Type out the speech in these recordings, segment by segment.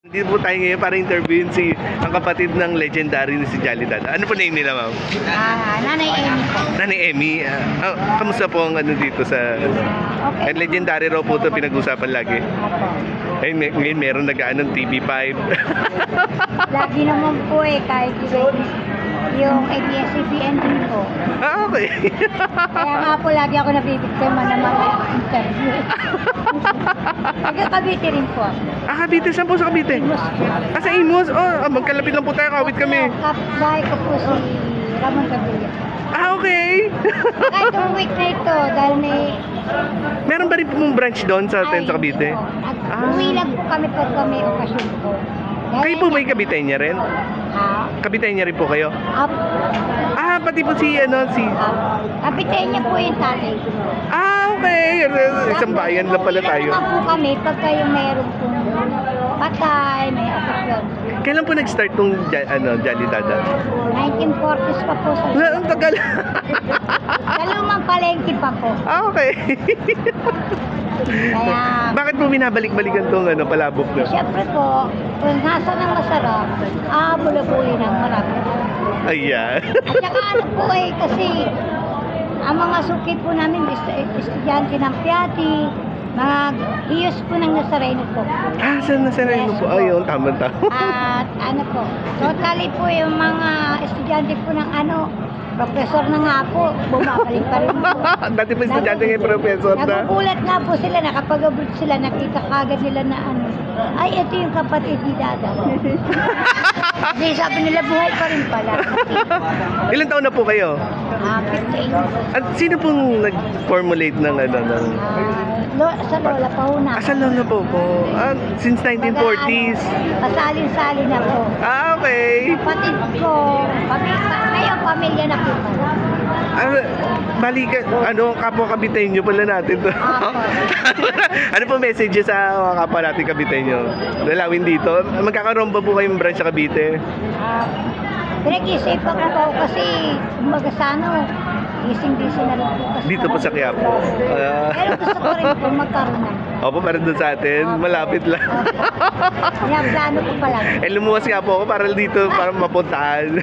Dito po tayo ngayon para interviewin ang kapatid ng legendary na si Jolly Dada. Ano po name nila, ma'am? Nanay Amy po. Nanay Emmy. Kamusta po ang ano dito sa... Okay. Legendary raw po ito pinag-usapan lagi. Opo. Ngayon meron nag-ano ng TV5. Lagi naman po kahit yung ABS-CBN din po. Okay. Kaya nga po lagi ako nabibigtima ng mga interview. Nagkakabiti rin po ako. Cavite. Saan po sa Cavite? Sa Imus? Magkalapit lang po tayo. Kawit kami. Kapbahay ko po si Ramon Gabriel. Okay. Kahit yung week na ito, dahil may... Meron ba rin pong branch doon sa Cavite? Uwi lang po kami pag may okasyon po. Kayo po ba yung Caviteña rin? Caviteña rin po kayo? Pati po si Caviteña po yung tatay ko. Okay. Isang bayan lang pala tayo. Kailan po kami pagka yung meron pong patay, may okasyon. Kailan po nag-start tong Jolly Dada? 1940s pa po sa... Ang tagal. Sa lumang palengke pa po. Okay. Kaya... Bakit po binabalik-balikan tong palabok na? Siyempre po, kung nasa ng masarap, bulabuli ng marami. Ayan. At saka po kasi ang mga suki po namin, estudyante ng Piati, mga hiyos po ng Nazareno po. Saan Nazareno po? Ayun, tama-tama. At po, totally po yung mga estudyante po ng professor na nga po, bumabalik pa rin po. Dati po estudyante ngayon professor na. Nagugulat nga po sila, nakapag-abot sila, nakita kagad nila na ay, ito yung kapatid ni Dada. Kasi sabi nila, buhay pa rin pala. Ilan taon na po kayo? 15. At sino pong nag-formulate ng Sa lola pa ho na. sa lola po po? Since 1940s? Pasalin-sali na po. Okay. Kapatid ko, ngayon pamilya na po pala. Balikan, kapwa Caviteño pala natin to. Ano po message sa mga kapwa natin Caviteño? Dalawin dito. Magkakaroon ba po kayong branch sa Cavite? Pinag-isipan ko po kasi gising-gising na rin po kasi. Dito po sa Quiapo. Pero gusto ko rin po magkaroon na. Opo, para doon sa atin. Malapit lang. Plano ko pa lang. Lumuwas nga po ako para dito, para mapuntahan.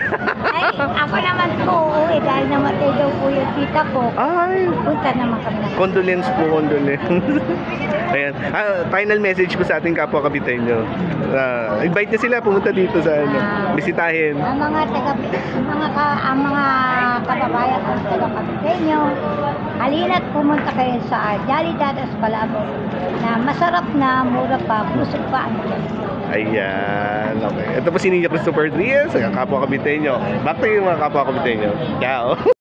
Ay, ako naman po uuwi dahil namatay daw po yung tita ko. Ay. Punta naman kami na. Condolence po, condolence. Ayan. Final message po sa ating kapwa Caviteño. Invite niya sila pumunta dito sa bisitahin. Ang mga kababayan ko sa Caviteño, halina't pumunta kayo sa Jolly Dada's Palabok na masarap na, mura pa, busog pa ang tiyan. Ayan. Okay. Ito po si Nina Christopher Diaz, kapwa Caviteño. Back to yung mga kapwa Caviteño. Ciao.